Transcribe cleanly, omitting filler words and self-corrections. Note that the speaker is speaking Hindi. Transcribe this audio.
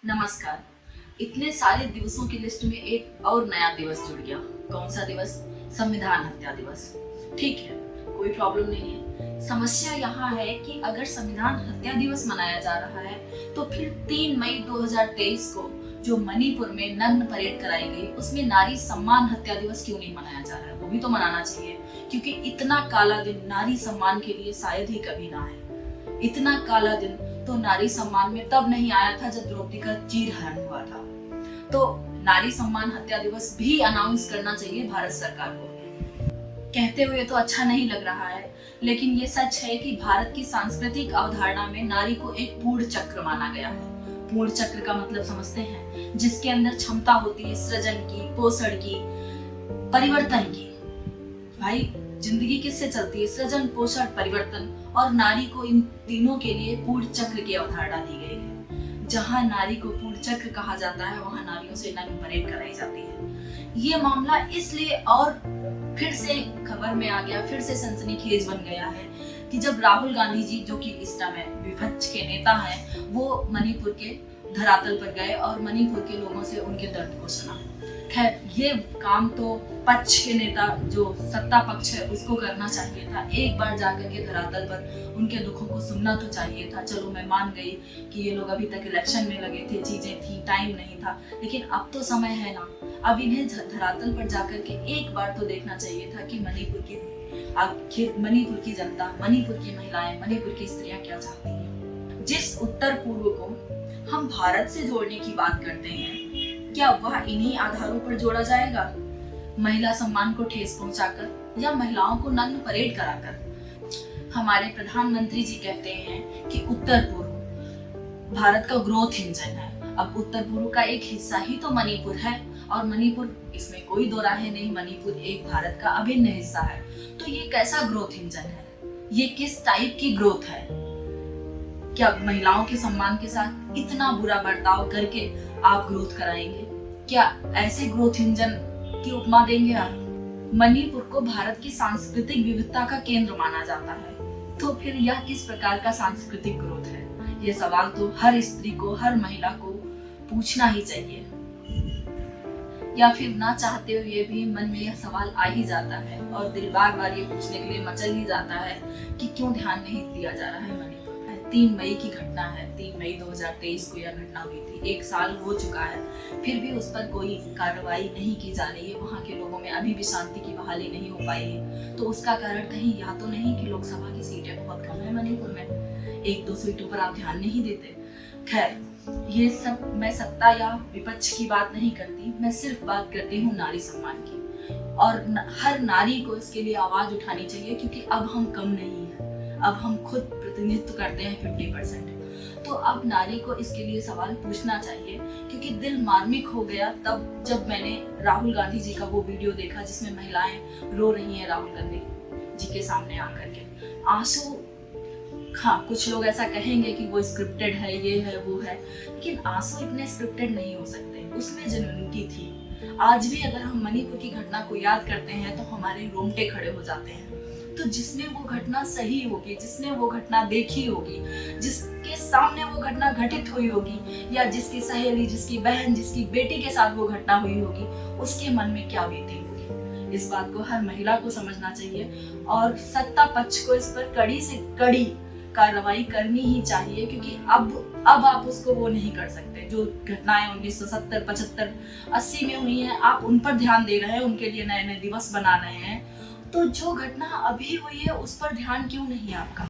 नमस्कार। इतने सारे दिवसों की लिस्ट में एक और नया दिवस जुड़ गया। कौन सा दिवस? संविधान हत्या दिवस। ठीक है, कोई प्रॉब्लम नहीं है। समस्या यहाँ है कि अगर संविधान हत्या दिवस मनाया जा रहा है तो फिर 3 मई 2023 को जो मणिपुर में नग्न परेड कराई गई उसमें नारी सम्मान हत्या दिवस क्यों नहीं मनाया जा रहा है? वो भी तो मनाना चाहिए, क्योंकि इतना काला दिन नारी सम्मान के लिए शायद ही कभी ना आए। इतना काला दिन तो नारी सम्मान में तब नहीं आया था जब द्रौपदी का चीरहरण हुआ था। तो नारी सम्मान हत्या दिवस भी अनाउंस करना चाहिए भारत सरकार को। कहते हुए तो अच्छा नहीं लग रहा है, लेकिन ये सच है कि भारत की सांस्कृतिक अवधारणा में नारी को एक पूर्ण चक्र माना गया है। पूर्ण चक्र का मतलब समझते हैं, जिसके अंदर क्षमता होती है सृजन की, पोषण की, परिवर्तन की। भाई, जिंदगी किससे चलती है? सृजन, पोषण, परिवर्तन। और नारी को इन तीनों के लिए पूर्ण चक्र की अवधारणा दी गई है। जहां नारी को पूर्ण चक्र कहा जाता है वहां नारियों से नग्न परेड कराई जाती है। ये मामला इसलिए और फिर से खबर में आ गया, फिर से सनसनीखेज बन गया है कि जब राहुल गांधी जी, जो कि इस समय विपक्ष के नेता हैं, वो मणिपुर के धरातल पर गए और मणिपुर के लोगों से उनके दर्द को सुना। खैर, ये काम तो पक्ष के नेता, जो सत्ता पक्ष है, उसको करना चाहिए था। एक बार जाकर के धरातल पर उनके दुखों को सुनना तो चाहिए था। चलो, मैं मान गई कि ये लोग अभी तक इलेक्शन में लगे थे, चीजें थी, टाइम नहीं था, लेकिन अब तो समय है ना। अब इन्हें धरातल पर जाकर के एक बार तो देखना चाहिए था कि आखिर मणिपुर की जनता, मणिपुर की महिलाएं, मणिपुर की स्त्रियां क्या चाहती हैं। जिस उत्तर पूर्व को हम भारत से जोड़ने की बात करते हैं, क्या वह इन्हीं आधारों पर जोड़ा जाएगा? महिला सम्मान को ठेस पहुंचाकर या महिलाओं को नग्न परेड कराकर? हमारे प्रधानमंत्री जी कहते हैं कि उत्तर पूर्व भारत का ग्रोथ इंजन है। अब उत्तर पूर्व का एक हिस्सा ही तो मणिपुर है, और मणिपुर, इसमें कोई दो राहें नहीं, मणिपुर एक भारत का अभिन्न हिस्सा है। तो ये कैसा ग्रोथ इंजन है? ये किस टाइप की ग्रोथ है? क्या महिलाओं के सम्मान के साथ इतना बुरा बर्ताव करके आप ग्रोथ कराएंगे? क्या ऐसे ग्रोथ इंजन की उपमा देंगे आप? मणिपुर को भारत की सांस्कृतिक विविधता का केंद्र माना जाता है, तो फिर यह किस प्रकार का सांस्कृतिक ग्रोथ है? यह सवाल तो हर स्त्री को, हर महिला को पूछना ही चाहिए। या फिर ना चाहते हुए भी मन में यह सवाल आ ही जाता है और दिल बार बार ये पूछने के लिए मचल ही जाता है कि क्यों ध्यान नहीं दिया जा रहा है मणिपुर में। 3 मई की घटना है, 3 मई 2023 को यह घटना हुई थी। 1 साल हो चुका है, फिर भी उस पर कोई कार्रवाई नहीं की जा रही है। वहाँ के लोगों में अभी भी शांति की बहाली नहीं हो पाई है। तो उसका कारण कहीं यह तो नहीं कि लोकसभा की सीटें बहुत कम है मणिपुर में, 1-2 सीटों पर आप ध्यान नहीं देते। खैर, ये सब मैं सत्ता या विपक्ष की बात नहीं करती, मैं सिर्फ बात करती हूँ नारी सम्मान की। और हर नारी को इसके लिए आवाज उठानी चाहिए, क्योंकि अब हम कम नहीं है, अब हम खुद प्रतिनिधित्व करते हैं 50%। तो अब नारी को इसके लिए सवाल पूछना चाहिए, क्योंकि दिल मार्मिक हो गया तब जब मैंने राहुल गांधी जी का वो वीडियो देखा जिसमें महिलाएं रो रही हैं राहुल गांधी जी के सामने आकर के, आंसू। हाँ, कुछ लोग ऐसा कहेंगे कि वो स्क्रिप्टेड है, ये है, वो है, लेकिन आंसू इतने स्क्रिप्टेड नहीं हो सकते, उसमें जेन्युइनिटी थी। आज भी अगर हम मणिपुर की घटना को याद करते हैं तो हमारे रोंगटे खड़े हो जाते हैं। तो जिसने वो घटना सही होगी, जिसने वो घटना देखी होगी, जिसके सामने वो घटना घटित हुई होगी, या जिसकी सहेली, जिसकी बहन, जिसकी बेटी के साथ वो घटना हुई होगी, उसके मन में क्या बीती होगी, इस बात को हर महिला को समझना चाहिए। और सत्ता पक्ष को इस पर कड़ी से कड़ी कार्रवाई करनी ही चाहिए, क्योंकि अब आप उसको वो नहीं कर सकते। जो घटनाएं 1970, 75, 80 में हुई हैं, आप उन पर ध्यान दे रहे हैं, उनके लिए नए नए दिवस बना रहे हैं। तो जो घटना अभी हुई है उस पर ध्यान क्यों नहीं है आपका?